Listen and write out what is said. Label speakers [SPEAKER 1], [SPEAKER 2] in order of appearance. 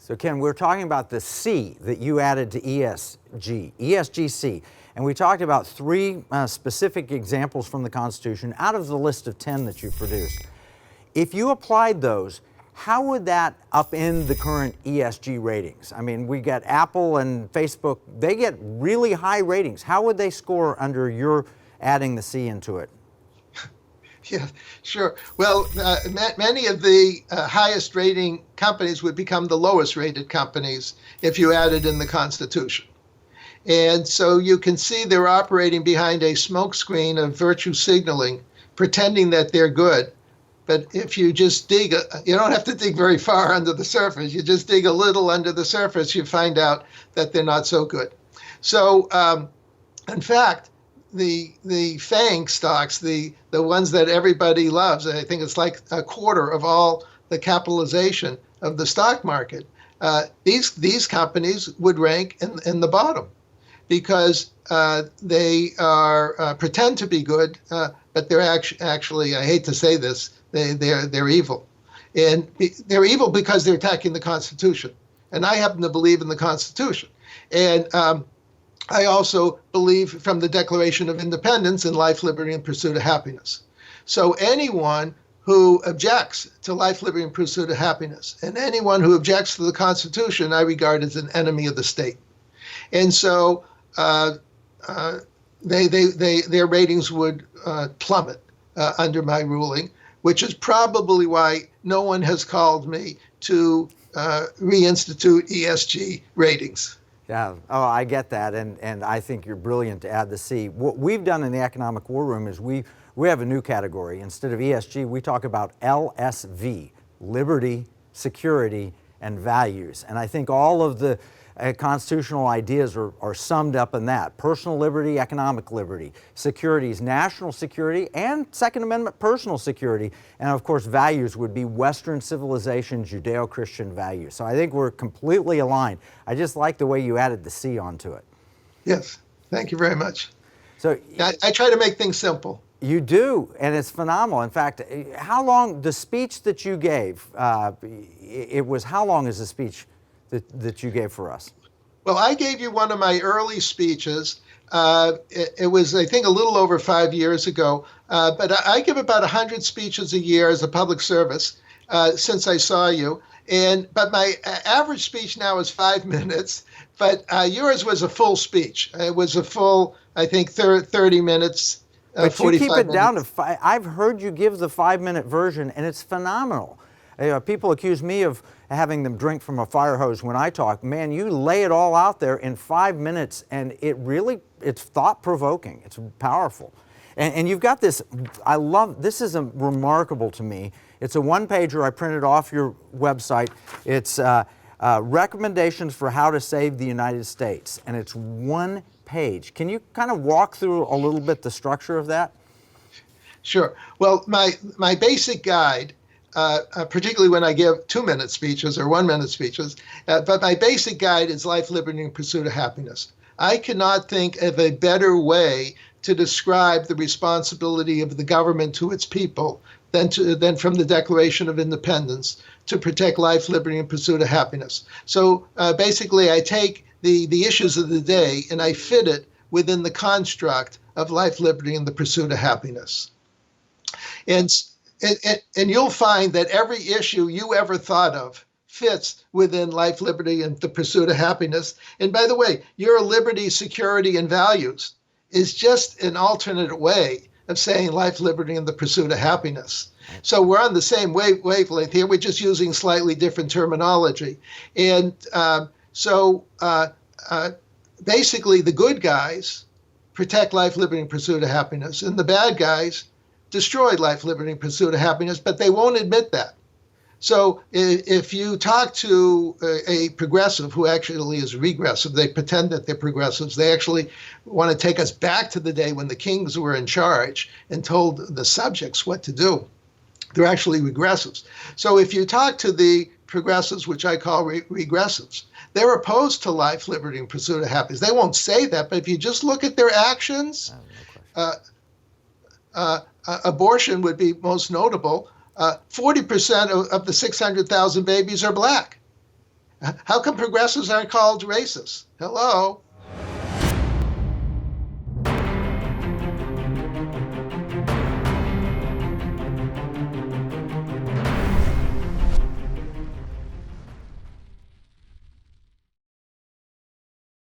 [SPEAKER 1] So Ken, we're talking about the C that you added to ESGC. And we talked about three specific examples from the Constitution out of the list of 10 that you produced. If you applied those, how would that upend the current ESG ratings? I mean, we get Apple and Facebook, they get really high ratings. How would they score under your adding the C into it?
[SPEAKER 2] Yeah, sure. Well, many of the highest rating companies would become the lowest rated companies if you added in the Constitution. And so you can see they're operating behind a smokescreen of virtue signaling, pretending that they're good. But if you just dig, you don't have to dig very far under the surface. You just dig a little under the surface, you find out that they're not so good. So, in fact, the FANG stocks, the ones that everybody loves, I think it's like a quarter of all the capitalization of the stock market. These companies would rank in the bottom because they are pretend to be good, but they're actually, I hate to say this, they're evil. And they're evil because they're attacking the Constitution. And I happen to believe in the Constitution. And I also believe from the Declaration of Independence in life, liberty, and pursuit of happiness. So anyone who objects to life, liberty, and pursuit of happiness, and anyone who objects to the Constitution, I regard as an enemy of the state. And so their ratings would plummet under my ruling, which is probably why no one has called me to reinstitute ESG ratings.
[SPEAKER 1] Yeah, oh, I get that, and I think you're brilliant to add the C. What we've done in the Economic War Room is we have a new category. Instead of ESG, we talk about LSV, liberty, security, and values. And I think all of the constitutional ideas are summed up in that. Personal liberty, economic liberty, security is national security, and Second Amendment personal security. And of course, values would be Western civilization, Judeo-Christian values. So I think we're completely aligned. I just like the way you added the C onto it.
[SPEAKER 2] Yes, thank you very much.
[SPEAKER 1] So
[SPEAKER 2] I try to make things simple.
[SPEAKER 1] You do, and it's phenomenal. In fact, how long, the speech that you gave, it was, how long is the speech that you gave for us?
[SPEAKER 2] Well, I gave you one of my early speeches. It was, I think, a little over 5 years ago. But I give about 100 speeches a year as a public service since I saw you. But my average speech now is 5 minutes. But yours was a full speech. It was a full, I think, 30 minutes.
[SPEAKER 1] But you keep it down to 5. I've heard you give the 5-minute version, and it's phenomenal. People accuse me of having them drink from a fire hose when I talk. Man, you lay it all out there in 5 minutes, and it's thought-provoking. It's powerful. And you've got this, this is remarkable to me. It's a one-pager I printed off your website. It's recommendations for how to save the United States, and it's one page. Can you kind of walk through a little bit the structure of that?
[SPEAKER 2] Sure. Well, my basic guide, particularly when I give 2-minute speeches or 1-minute speeches, but my basic guide is life, liberty, and pursuit of happiness. I cannot think of a better way to describe the responsibility of the government to its people than from the Declaration of Independence to protect life, liberty, and pursuit of happiness. So basically, I take the issues of the day and I fit it within the construct of life, liberty, and the pursuit of happiness. And you'll find that every issue you ever thought of fits within life, liberty, and the pursuit of happiness. And by the way, your liberty, security, and values is just an alternate way of saying life, liberty, and the pursuit of happiness. So we're on the same wavelength here. We're just using slightly different terminology. And basically, the good guys protect life, liberty, and pursuit of happiness, and the bad guys destroy life, liberty, and pursuit of happiness, but they won't admit that. So if you talk to a progressive who actually is regressive, they pretend that they're progressives. They actually want to take us back to the day when the kings were in charge and told the subjects what to do. They're actually regressives. So if you talk to the progressives, which I call regressives, they're opposed to life, liberty, and pursuit of happiness. They won't say that, but if you just look at their actions, abortion would be most notable. 40% of the 600,000 babies are black. How come progressives aren't called racist? Hello.